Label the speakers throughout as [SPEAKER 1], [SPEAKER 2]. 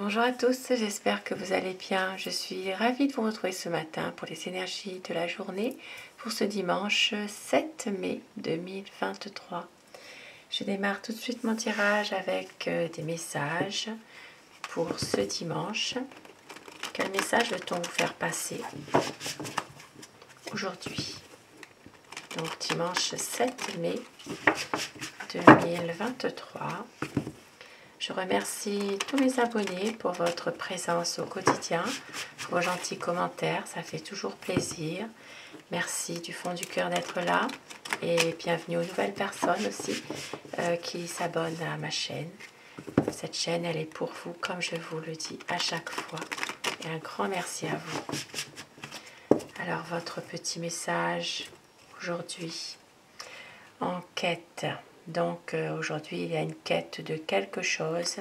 [SPEAKER 1] Bonjour à tous, j'espère que vous allez bien. Je suis ravie de vous retrouver ce matin pour les énergies de la journée pour ce dimanche 7 mai 2023. Je démarre tout de suite mon tirage avec des messages pour ce dimanche. Quel message veut-on vous faire passer aujourd'hui? Donc dimanche 7 mai 2023. Je remercie tous mes abonnés pour votre présence au quotidien, pour vos gentils commentaires, ça fait toujours plaisir. Merci du fond du cœur d'être là et bienvenue aux nouvelles personnes aussi qui s'abonnent à ma chaîne. Cette chaîne, elle est pour vous, comme je vous le dis à chaque fois. Et un grand merci à vous. Alors, votre petit message aujourd'hui, en quête. Donc aujourd'hui, il y a une quête de quelque chose,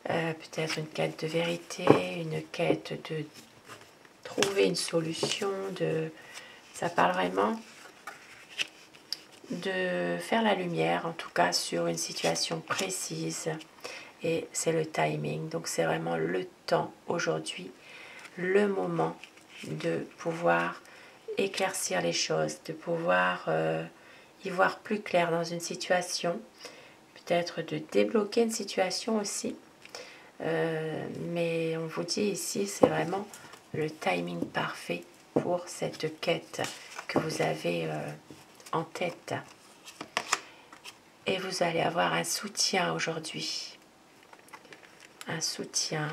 [SPEAKER 1] peut-être une quête de vérité, une quête de trouver une solution, ça parle vraiment de faire la lumière, en tout cas sur une situation précise, et c'est le timing. Donc c'est vraiment le temps aujourd'hui, le moment de pouvoir éclaircir les choses, de pouvoir y voir plus clair dans une situation, peut-être de débloquer une situation aussi. Mais on vous dit ici, c'est vraiment le timing parfait pour cette quête que vous avez en tête. Et vous allez avoir un soutien aujourd'hui. Un soutien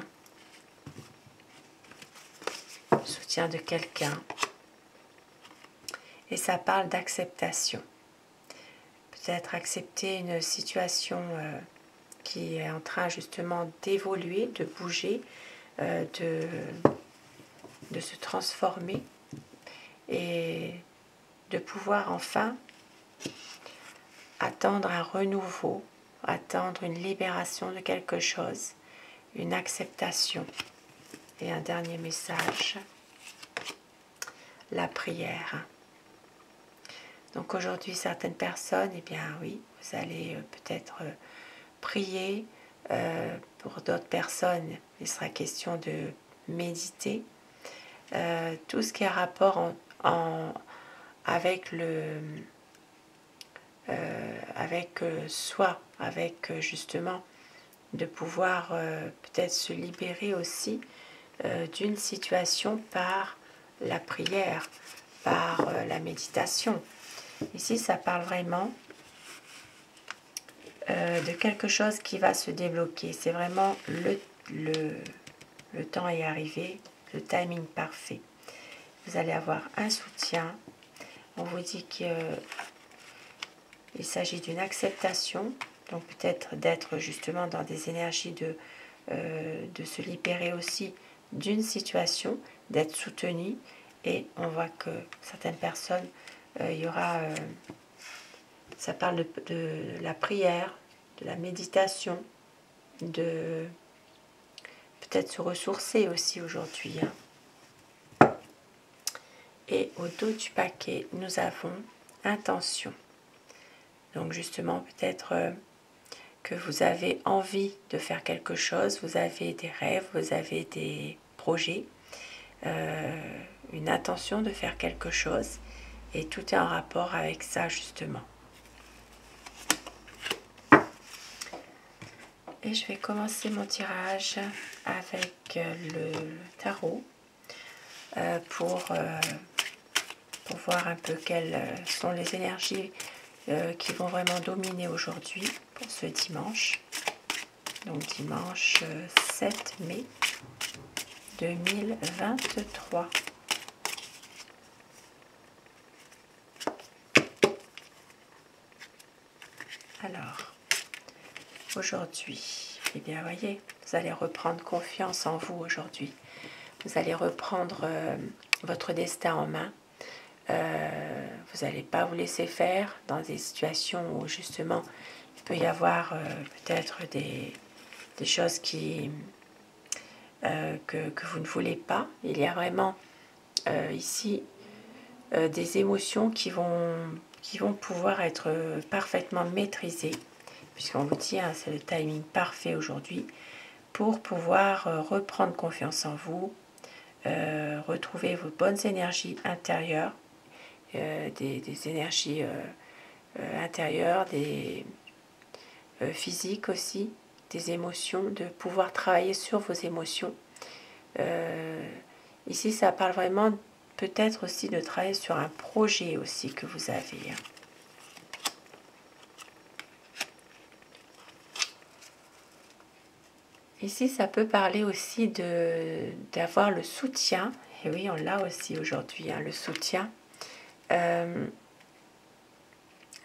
[SPEAKER 1] de quelqu'un. Et ça parle d'acceptation. Peut-être accepter une situation qui est en train justement d'évoluer, de bouger, de se transformer et de pouvoir enfin attendre un renouveau, attendre une libération de quelque chose, une acceptation. Et un dernier message, la prière. Donc aujourd'hui, certaines personnes, eh bien oui, vous allez peut-être prier. Pour d'autres personnes, il sera question de méditer. Tout ce qui a rapport avec soi, avec justement de pouvoir peut-être se libérer aussi d'une situation par la prière, par la méditation. Ici, ça parle vraiment de quelque chose qui va se débloquer. C'est vraiment le temps est arrivé, le timing parfait. Vous allez avoir un soutien. On vous dit qu'il s'agit d'une acceptation, donc peut-être d'être justement dans des énergies de se libérer aussi d'une situation, d'être soutenu. Et on voit que certaines personnes, il y aura... ça parle de la prière, de la méditation, de peut-être se ressourcer aussi aujourd'hui. Et au dos du paquet, nous avons intention. Donc justement, peut-être que vous avez envie de faire quelque chose, vous avez des rêves, vous avez des projets, une intention de faire quelque chose. Et tout est en rapport avec ça justement. Et je vais commencer mon tirage avec le tarot pour voir un peu quelles sont les énergies qui vont vraiment dominer aujourd'hui pour ce dimanche. Donc dimanche 7 mai 2023. Alors, aujourd'hui, eh bien, voyez, vous allez reprendre confiance en vous aujourd'hui. Vous allez reprendre votre destin en main. Vous n'allez pas vous laisser faire dans des situations où justement il peut y avoir peut-être des choses que vous ne voulez pas. Il y a vraiment ici des émotions qui vont pouvoir être parfaitement maîtrisées, puisqu'on vous dit, hein, c'est le timing parfait aujourd'hui pour pouvoir reprendre confiance en vous, retrouver vos bonnes énergies intérieures, des énergies intérieures, des physiques aussi, des émotions, de pouvoir travailler sur vos émotions. Ici, ça parle vraiment peut-être aussi de travailler sur un projet aussi que vous avez. Ici, ça peut parler aussi d'avoir le soutien. Et oui, on l'a aussi aujourd'hui, hein, le soutien.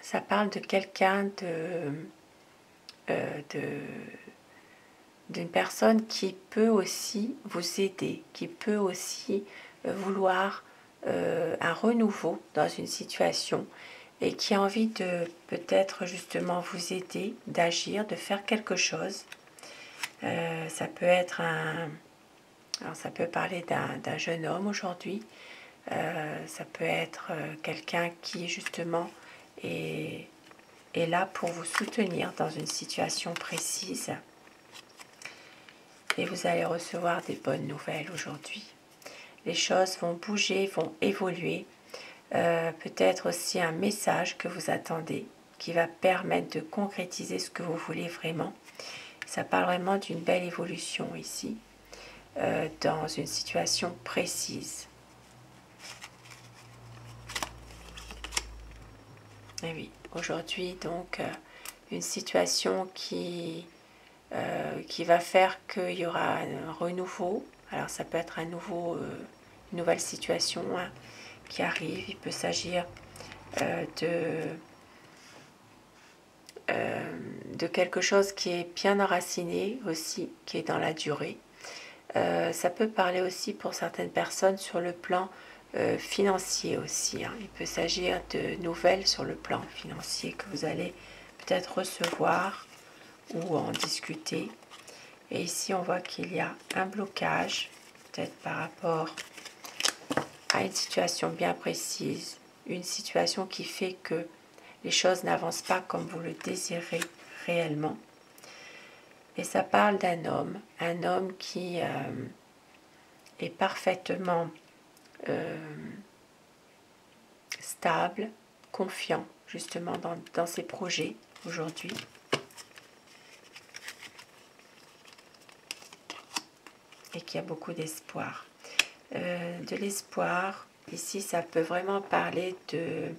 [SPEAKER 1] Ça parle de quelqu'un d'une personne qui peut aussi vous aider, qui peut aussi vouloir un renouveau dans une situation et qui a envie de peut-être justement vous aider, d'agir, de faire quelque chose. Ça peut être alors ça peut parler d'un jeune homme aujourd'hui, ça peut être quelqu'un qui justement est là pour vous soutenir dans une situation précise. Et vous allez recevoir des bonnes nouvelles aujourd'hui. Les choses vont bouger, vont évoluer. Peut-être aussi un message que vous attendez qui va permettre de concrétiser ce que vous voulez vraiment. Ça parle vraiment d'une belle évolution ici, dans une situation précise. Et oui, aujourd'hui, donc, une situation qui va faire qu'il y aura un renouveau. Alors, ça peut être une nouvelle situation hein, qui arrive. Il peut s'agir de quelque chose qui est bien enraciné aussi, qui est dans la durée. Ça peut parler aussi pour certaines personnes sur le plan financier aussi. Hein. Il peut s'agir de nouvelles sur le plan financier que vous allez peut-être recevoir ou en discuter. Et ici, on voit qu'il y a un blocage, peut-être par rapport à une situation bien précise, une situation qui fait que les choses n'avancent pas comme vous le désirez réellement. Et ça parle d'un homme qui est parfaitement stable, confiant justement dans ses projets aujourd'hui. Et qui a beaucoup d'espoir. De l'espoir, ici ça peut vraiment parler de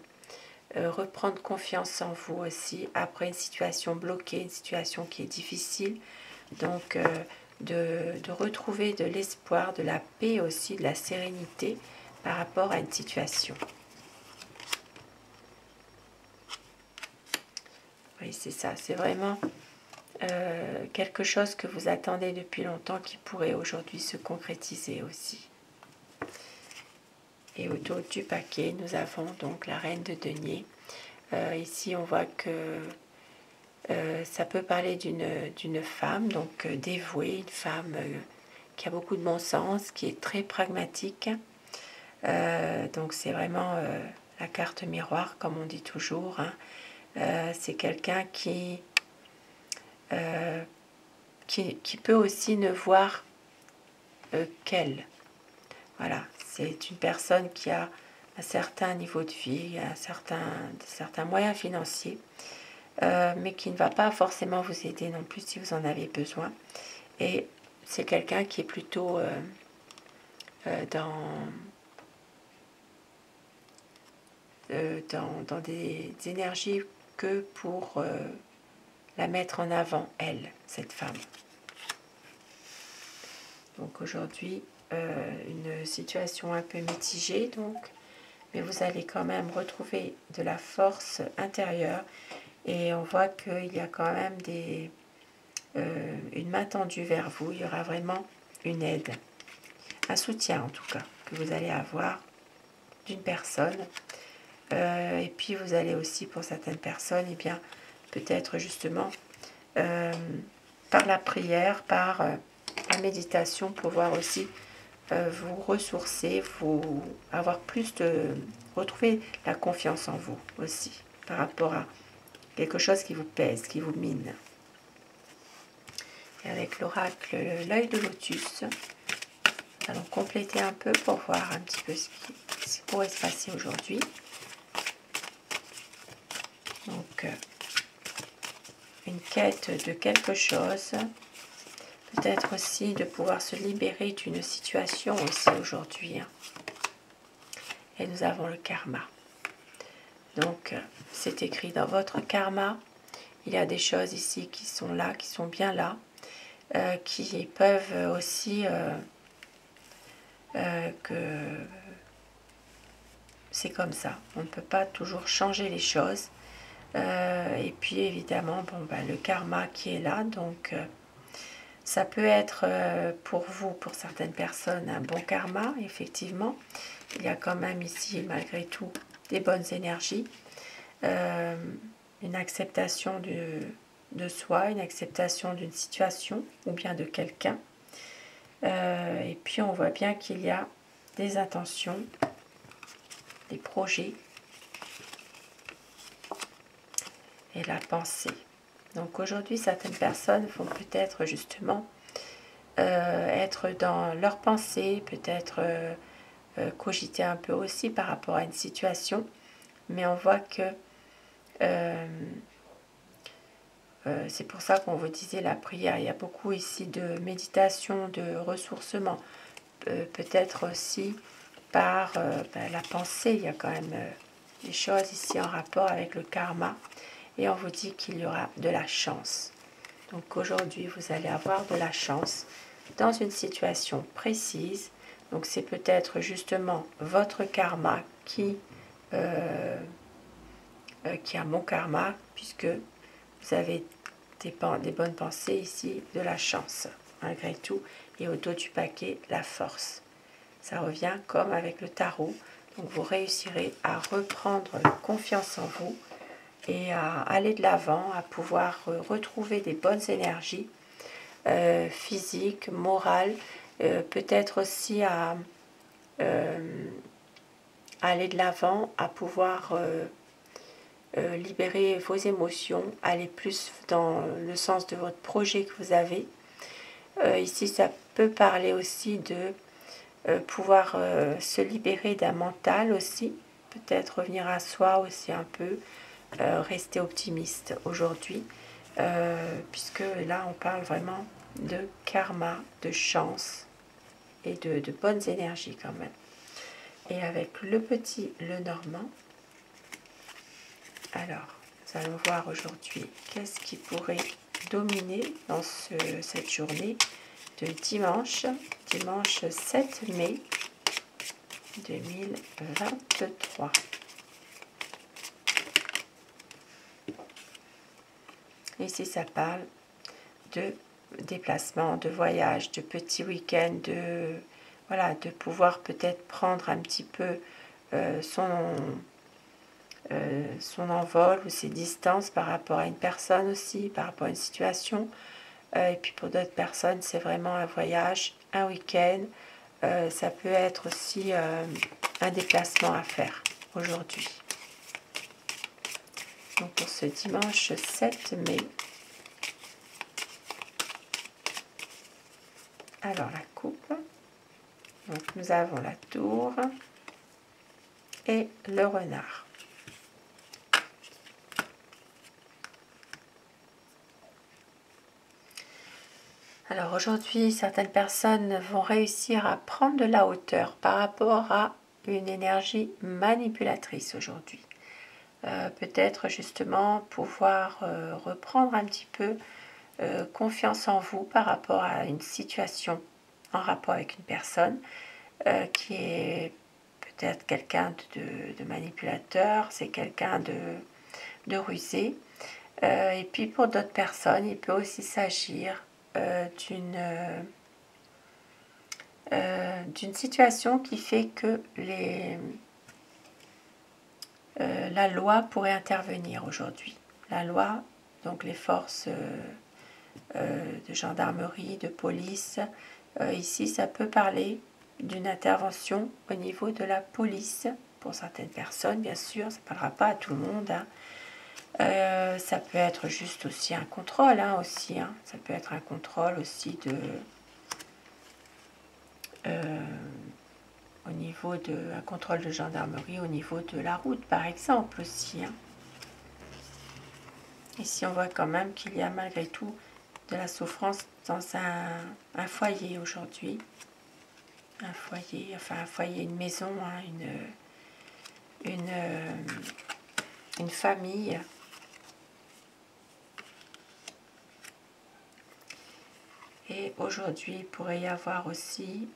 [SPEAKER 1] reprendre confiance en vous aussi après une situation bloquée, une situation qui est difficile. Donc de retrouver de l'espoir, de la paix aussi, de la sérénité par rapport à une situation. Oui, c'est ça, c'est vraiment quelque chose que vous attendez depuis longtemps qui pourrait aujourd'hui se concrétiser aussi. Et autour du paquet, nous avons donc la reine de denier. Ici, on voit que ça peut parler d'une femme, donc dévouée, une femme qui a beaucoup de bon sens, qui est très pragmatique. Donc c'est vraiment la carte miroir, comme on dit toujours. Hein. C'est quelqu'un qui peut aussi ne voir qu'elle. Voilà, c'est une personne qui a un certain niveau de vie, certains moyens financiers, mais qui ne va pas forcément vous aider non plus si vous en avez besoin. Et c'est quelqu'un qui est plutôt dans des énergies que pour la mettre en avant, elle, cette femme. Donc aujourd'hui, une situation un peu mitigée, donc, mais vous allez quand même retrouver de la force intérieure et on voit qu'il y a quand même une main tendue vers vous. Il y aura vraiment une aide, un soutien en tout cas, que vous allez avoir d'une personne. Et puis vous allez aussi, pour certaines personnes, eh bien, peut-être justement par la prière, par la méditation, pouvoir aussi vous ressourcer, retrouver la confiance en vous aussi, par rapport à quelque chose qui vous pèse, qui vous mine. Et avec l'oracle, l'œil de lotus, nous allons compléter un peu pour voir un petit peu ce qui pourrait se passer aujourd'hui. Donc, une quête de quelque chose, peut-être aussi de pouvoir se libérer d'une situation aussi aujourd'hui. Et nous avons le karma. Donc, c'est écrit dans votre karma. Il y a des choses ici qui sont là, qui sont bien là, qui peuvent aussi que c'est comme ça. On ne peut pas toujours changer les choses. Et puis évidemment, bon, ben, le karma qui est là, donc ça peut être pour vous, pour certaines personnes, un bon karma, effectivement. Il y a quand même ici, malgré tout, des bonnes énergies, une acceptation de soi, une acceptation d'une situation ou bien de quelqu'un. Et puis on voit bien qu'il y a des intentions, des projets et la pensée. Donc aujourd'hui, certaines personnes vont peut-être justement être dans leur pensée, peut-être cogiter un peu aussi par rapport à une situation, mais on voit que c'est pour ça qu'on vous disait la prière. Il y a beaucoup ici de méditation, de ressourcement, peut-être aussi par la pensée. Il y a quand même des choses ici en rapport avec le karma, et on vous dit qu'il y aura de la chance. Donc aujourd'hui, vous allez avoir de la chance dans une situation précise. Donc c'est peut-être justement votre karma qui a bon karma, puisque vous avez des bonnes pensées ici, de la chance, malgré tout. Et au dos du paquet, la force. Ça revient comme avec le tarot. Donc vous réussirez à reprendre confiance en vous et à aller de l'avant, à pouvoir retrouver des bonnes énergies physiques, morales, peut-être aussi à aller de l'avant, à pouvoir libérer vos émotions, aller plus dans le sens de votre projet que vous avez. Ici, ça peut parler aussi de pouvoir se libérer d'un mental aussi, peut-être revenir à soi aussi un peu, rester optimiste aujourd'hui, puisque là on parle vraiment de karma, de chance et de bonnes énergies quand même. Et avec le petit Lenormand, alors nous allons voir aujourd'hui qu'est-ce qui pourrait dominer dans cette journée de dimanche 7 mai 2023. Ici, ça parle de déplacement, de voyage, de petits week-ends, de pouvoir peut-être prendre un petit peu son envol ou ses distances par rapport à une personne aussi, par rapport à une situation. Et puis pour d'autres personnes, c'est vraiment un voyage, un week-end. Ça peut être aussi un déplacement à faire aujourd'hui. Donc pour ce dimanche 7 mai, alors la coupe, donc nous avons la tour et le renard. Alors aujourd'hui, certaines personnes vont réussir à prendre de la hauteur par rapport à une énergie manipulatrice aujourd'hui. Peut-être justement pouvoir reprendre un petit peu confiance en vous par rapport à une situation en rapport avec une personne qui est peut-être quelqu'un de manipulateur, c'est quelqu'un de rusé. Et puis pour d'autres personnes, il peut aussi s'agir d'une situation qui fait que la loi pourrait intervenir aujourd'hui. La loi, donc les forces de gendarmerie, de police, ici ça peut parler d'une intervention au niveau de la police, pour certaines personnes bien sûr, ça ne parlera pas à tout le monde, hein. Ça peut être juste aussi un contrôle, hein, aussi, hein. Ça peut être un contrôle aussi de... au niveau de... un contrôle de gendarmerie au niveau de la route, par exemple, aussi, hein. Ici, on voit quand même qu'il y a malgré tout de la souffrance dans un foyer aujourd'hui. Un foyer, enfin un foyer, une maison, hein, une famille. Et aujourd'hui, il pourrait y avoir aussi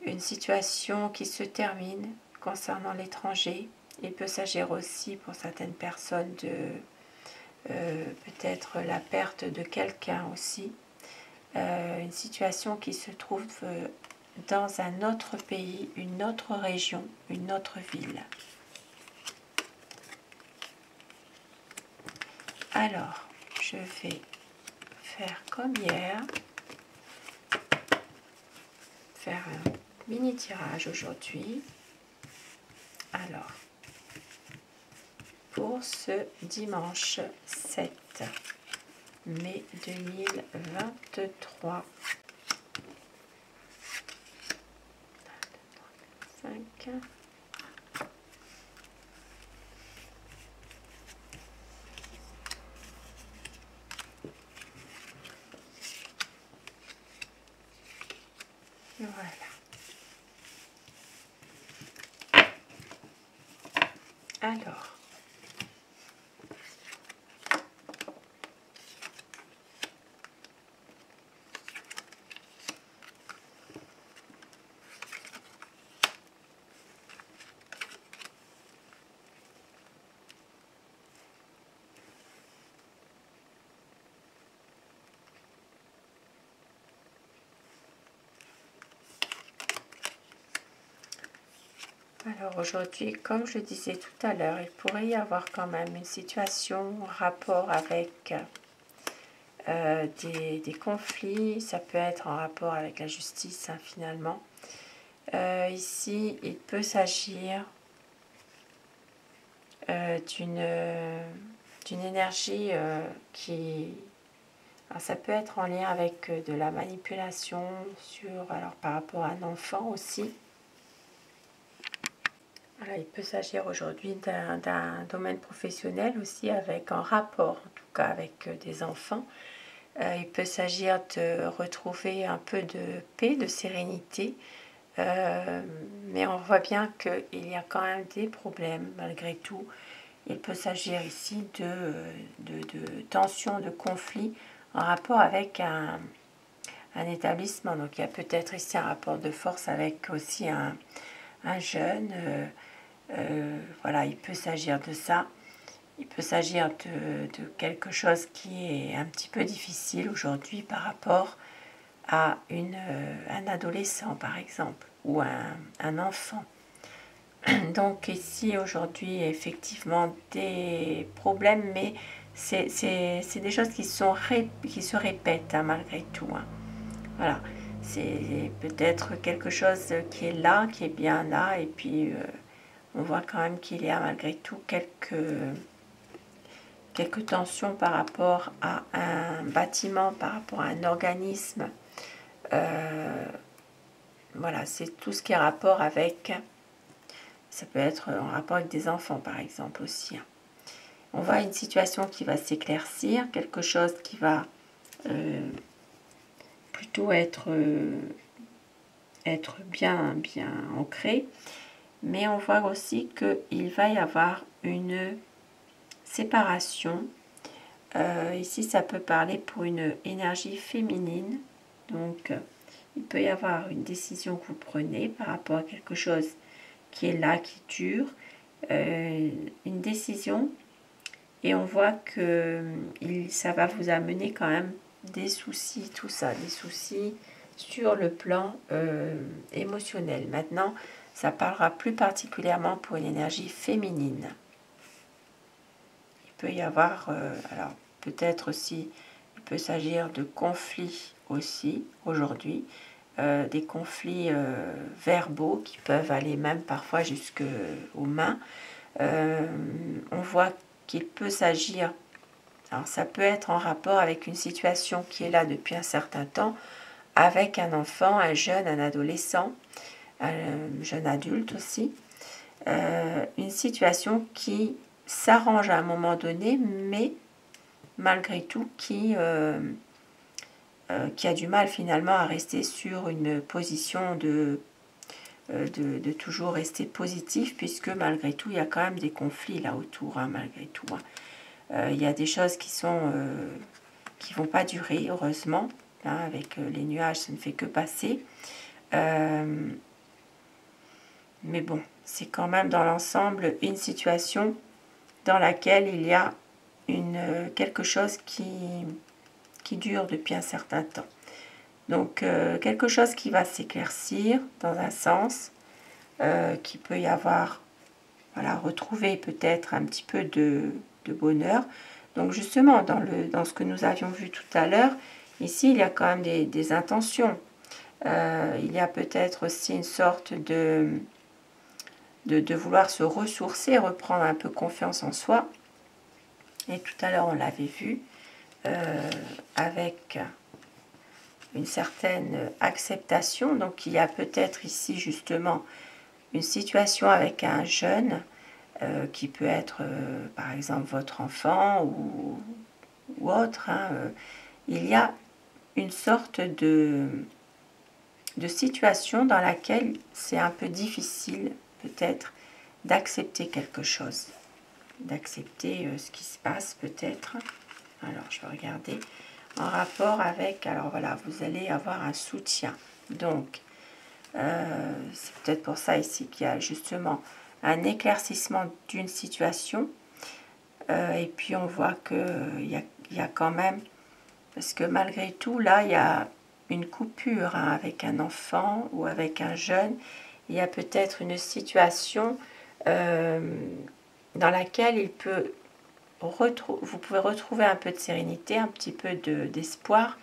[SPEAKER 1] une situation qui se termine concernant l'étranger. Il peut s'agir aussi pour certaines personnes de peut-être la perte de quelqu'un aussi. Une situation qui se trouve dans un autre pays, une autre région, une autre ville. Alors, je vais faire comme hier, faire un mini tirage aujourd'hui. Alors, pour ce dimanche 7 mai 2023. 5. Voilà. Alors, aujourd'hui, comme je disais tout à l'heure, il pourrait y avoir quand même une situation en rapport avec des conflits. Ça peut être en rapport avec la justice, hein, finalement. Ici, il peut s'agir d'une énergie qui... Alors, ça peut être en lien avec de la manipulation alors, par rapport à un enfant aussi. Voilà, il peut s'agir aujourd'hui d'un domaine professionnel aussi, avec un rapport en tout cas avec des enfants. Il peut s'agir de retrouver un peu de paix, de sérénité, mais on voit bien qu'il y a quand même des problèmes malgré tout. Il peut s'agir ici de tensions, de conflits en rapport avec un établissement. Donc il y a peut-être ici un rapport de force avec aussi un jeune. Voilà, il peut s'agir de ça. Il peut s'agir de quelque chose qui est un petit peu difficile aujourd'hui par rapport à un adolescent, par exemple, ou un enfant. Donc ici, aujourd'hui, effectivement, des problèmes, mais c'est des choses qui se répètent, hein, malgré tout. Hein. Voilà, c'est peut-être quelque chose qui est là, qui est bien là, et puis on voit quand même qu'il y a malgré tout quelques tensions par rapport à un bâtiment, par rapport à un organisme. Voilà, c'est tout ce qui est rapport avec... Ça peut être en rapport avec des enfants, par exemple, aussi. On voit une situation qui va s'éclaircir, quelque chose qui va plutôt être bien ancré. Mais on voit aussi qu'il va y avoir une séparation. Ici, ça peut parler pour une énergie féminine. Donc, il peut y avoir une décision que vous prenez par rapport à quelque chose qui est là, qui dure. Une décision. Et on voit que ça va vous amener quand même des soucis, tout ça. Des soucis sur le plan émotionnel. Maintenant, ça parlera plus particulièrement pour une énergie féminine. Il peut y avoir, alors peut-être aussi, il peut s'agir de conflits aussi aujourd'hui, des conflits verbaux qui peuvent aller même parfois jusqu'aux mains. On voit qu'il peut s'agir, alors ça peut être en rapport avec une situation qui est là depuis un certain temps, avec un enfant, un jeune, un adolescent, un jeune adulte aussi. Une situation qui s'arrange à un moment donné, mais malgré tout qui a du mal finalement à rester sur une position de toujours rester positif, puisque malgré tout il y a quand même des conflits là autour, hein, malgré tout. Hein. Il y a des choses qui vont pas durer, heureusement. Hein, avec les nuages, ça ne fait que passer. Mais bon, c'est quand même dans l'ensemble une situation dans laquelle il y a quelque chose qui dure depuis un certain temps. Donc quelque chose qui va s'éclaircir dans un sens, qui peut y avoir, voilà, retrouver peut-être un petit peu de bonheur. Donc justement, dans ce que nous avions vu tout à l'heure, ici il y a quand même des intentions. Il y a peut-être aussi une sorte de vouloir se ressourcer, reprendre un peu confiance en soi. Et tout à l'heure, on l'avait vu, avec une certaine acceptation. Donc, il y a peut-être ici, justement, une situation avec un jeune qui peut être, par exemple, votre enfant ou autre. Hein, il y a une sorte de situation dans laquelle c'est un peu difficile, peut-être, d'accepter quelque chose. D'accepter ce qui se passe peut-être. Alors je vais regarder en rapport avec, alors voilà, vous allez avoir un soutien. Donc c'est peut-être pour ça ici qu'il y a justement un éclaircissement d'une situation. Et puis on voit qu'il y a quand même, parce que malgré tout là il y a une coupure, hein, avec un enfant ou avec un jeune. Il y a peut-être une situation dans laquelle vous pouvez retrouver un peu de sérénité, un petit peu d'espoir.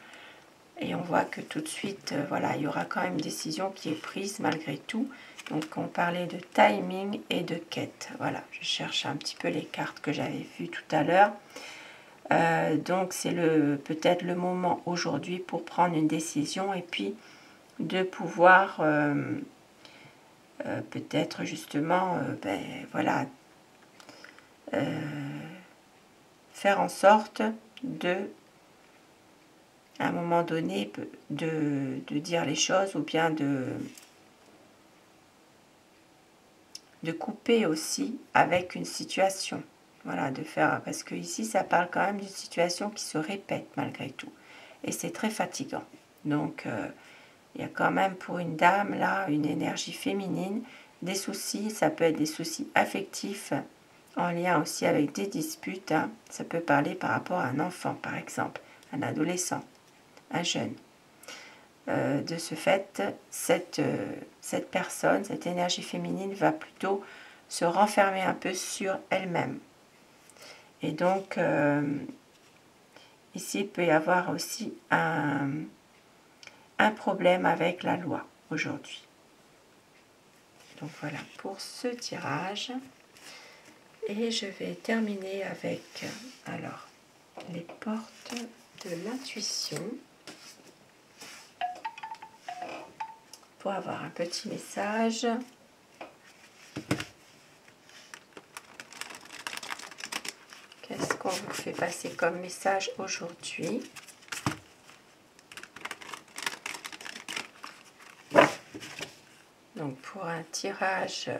[SPEAKER 1] Et on voit que tout de suite, voilà, il y aura quand même une décision qui est prise malgré tout. Donc on parlait de timing et de quête. Voilà, je cherche un petit peu les cartes que j'avais vues tout à l'heure. Donc c'est peut-être le moment aujourd'hui pour prendre une décision et puis de pouvoir peut-être justement voilà, faire en sorte à un moment donné de dire les choses, ou bien de couper aussi avec une situation. Voilà, de faire, parce que ici ça parle quand même d'une situation qui se répète malgré tout, et c'est très fatigant. Donc il y a quand même pour une dame là une énergie féminine, des soucis. Ça peut être des soucis affectifs en lien aussi avec des disputes, hein. Ça peut parler par rapport à un enfant par exemple, un adolescent, un jeune. De ce fait, cette personne, cette énergie féminine va plutôt se renfermer un peu sur elle-même. Et donc ici il peut y avoir aussi un problème avec la loi aujourd'hui. Donc voilà pour ce tirage. Et je vais terminer avec alors les portes de l'intuition pour avoir un petit message. Qu'est-ce qu'on vous fait passer comme message aujourd'hui? Donc pour un tirage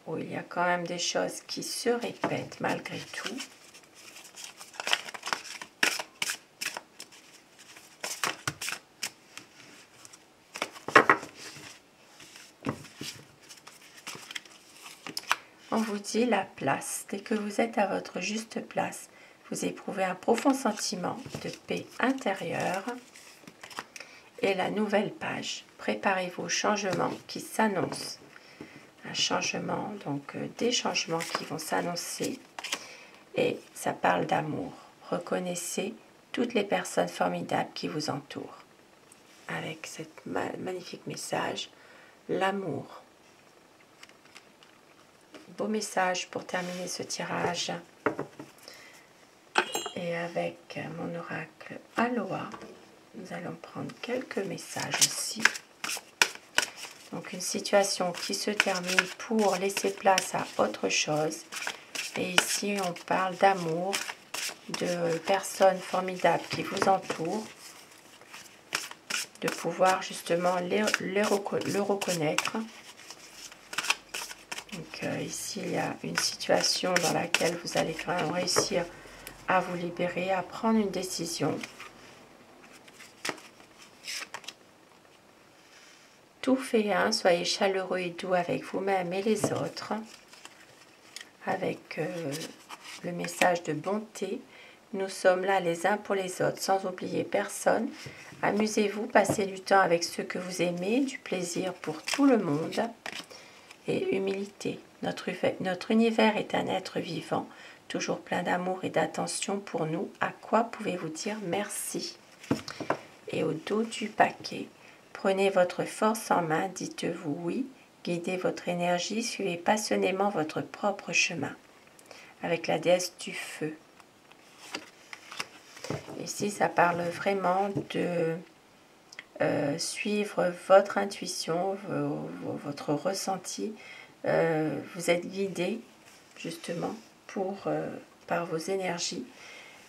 [SPEAKER 1] où il y a quand même des choses qui se répètent malgré tout. On vous dit la place. Dès que vous êtes à votre juste place, vous éprouvez un profond sentiment de paix intérieure. Et la nouvelle page. Préparez-vous au changement qui s'annonce. Un changement, donc des changements qui vont s'annoncer. Et ça parle d'amour. Reconnaissez toutes les personnes formidables qui vous entourent. Avec ce magnifique message, l'amour. beau message pour terminer ce tirage. Et avec mon oracle Aloha, nous allons prendre quelques messages aussi. Donc une situation qui se termine pour laisser place à autre chose. Et ici on parle d'amour, de personnes formidables qui vous entourent, de pouvoir justement le reconnaître. Donc ici il y a une situation dans laquelle vous allez quand même réussir à vous libérer, à prendre une décision. Tout fait un, soyez chaleureux et doux avec vous-même et les autres. Avec le message de bonté, nous sommes là les uns pour les autres, sans oublier personne. Amusez-vous, passez du temps avec ceux que vous aimez, du plaisir pour tout le monde. Et humilité, notre univers est un être vivant, toujours plein d'amour et d'attention pour nous. À quoi pouvez-vous dire merci? Et au dos du paquet, prenez votre force en main, dites-vous oui, guidez votre énergie, suivez passionnément votre propre chemin. Avec la déesse du feu. Ici, ça parle vraiment de suivre votre intuition, votre ressenti. Vous êtes guidé justement par vos énergies.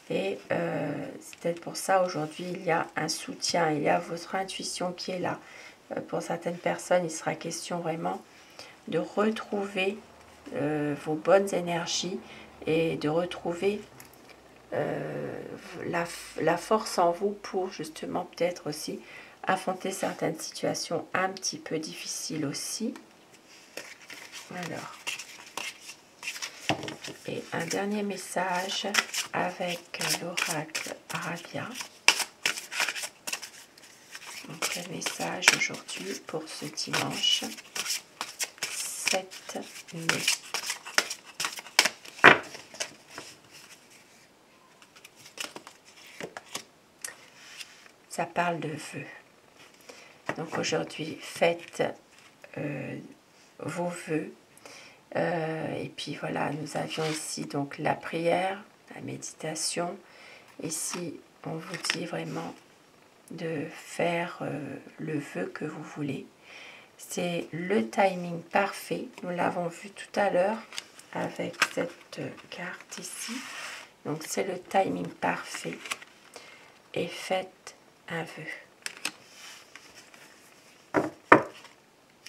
[SPEAKER 1] Et c'est peut-être pour ça aujourd'hui il y a un soutien, il y a votre intuition qui est là. Pour certaines personnes, il sera question vraiment de retrouver vos bonnes énergies et de retrouver la force en vous pour justement peut-être aussi affronter certaines situations un petit peu difficiles aussi. Alors, et un dernier message avec l'oracle Arabia. Donc, quel message aujourd'hui pour ce dimanche 7 mai. Ça parle de vœux. Donc aujourd'hui, faites vos vœux. Et puis voilà, nous avions ici donc la prière, la méditation. Ici, on vous dit vraiment de faire le vœu que vous voulez. C'est le timing parfait. Nous l'avons vu tout à l'heure avec cette carte ici. Donc c'est le timing parfait. Et faites un vœu.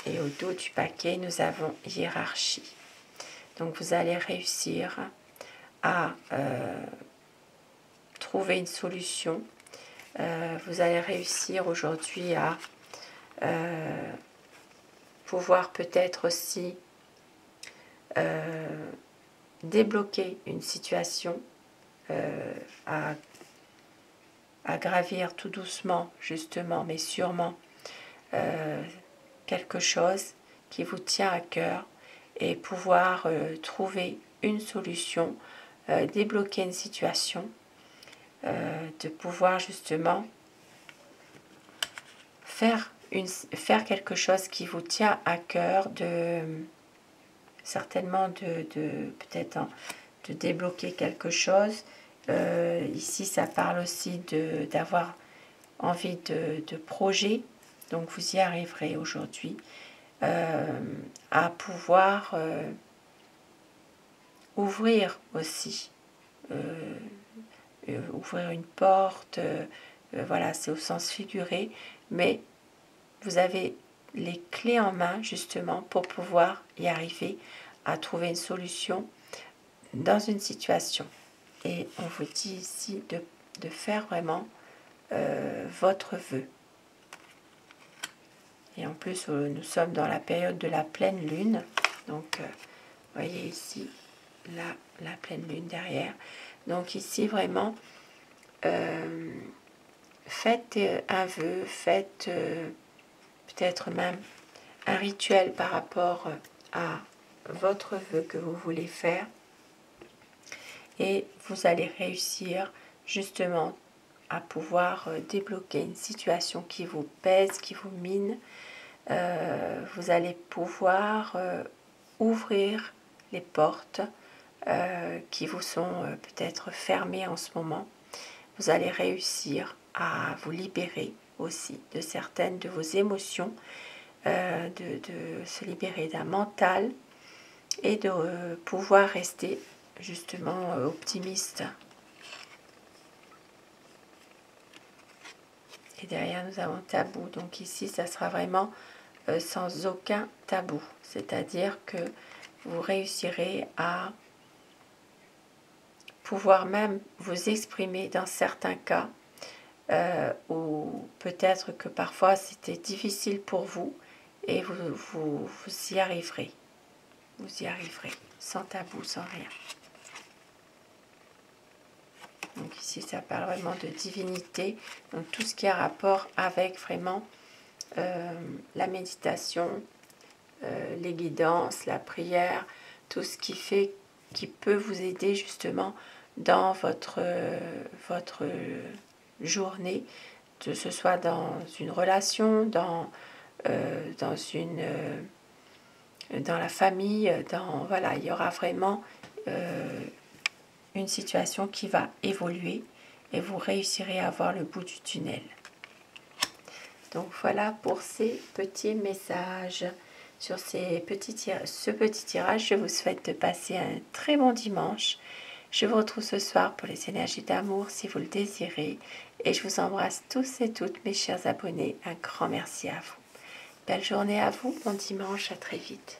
[SPEAKER 1] Et au dos du paquet, nous avons hiérarchie. Donc vous allez réussir à trouver une solution. Vous allez réussir aujourd'hui à pouvoir peut-être aussi débloquer une situation, à gravir tout doucement, justement, mais sûrement, quelque chose qui vous tient à cœur et pouvoir trouver une solution, débloquer une situation, de pouvoir justement faire quelque chose qui vous tient à cœur, certainement peut-être de débloquer quelque chose. Ici, ça parle aussi d'avoir envie de projet. Donc, vous y arriverez aujourd'hui à pouvoir ouvrir aussi. Ouvrir une porte. Voilà, c'est au sens figuré. Mais vous avez les clés en main, justement, pour pouvoir y arriver à trouver une solution dans une situation. Et on vous dit ici de faire vraiment votre vœu. Et en plus, nous sommes dans la période de la pleine lune. Donc, voyez ici la pleine lune derrière. Donc ici, vraiment, faites un vœu, faites peut-être même un rituel par rapport à votre vœu que vous voulez faire. Et vous allez réussir justement à pouvoir débloquer une situation qui vous pèse, qui vous mine. Vous allez pouvoir ouvrir les portes qui vous sont peut-être fermées en ce moment. Vous allez réussir à vous libérer aussi de certaines de vos émotions, de se libérer d'un mental et de pouvoir rester justement optimiste. Et derrière, nous avons tabou. Donc ici, ça sera vraiment sans aucun tabou. C'est-à-dire que vous réussirez à pouvoir même vous exprimer dans certains cas où peut-être que parfois c'était difficile pour vous et vous y arriverez. Vous y arriverez sans tabou, sans rien. Donc ici, ça parle vraiment de divinité, donc tout ce qui a rapport avec vraiment la méditation, les guidances, la prière, tout ce qui peut vous aider justement dans votre journée, que ce soit dans une relation, dans la famille, voilà, il y aura vraiment une situation qui va évoluer et vous réussirez à voir le bout du tunnel. Donc voilà pour ces petits messages. Sur ce petit tirage, je vous souhaite de passer un très bon dimanche. Je vous retrouve ce soir pour les énergies d'amour si vous le désirez. Et je vous embrasse tous et toutes mes chers abonnés. Un grand merci à vous. Belle journée à vous, bon dimanche, à très vite.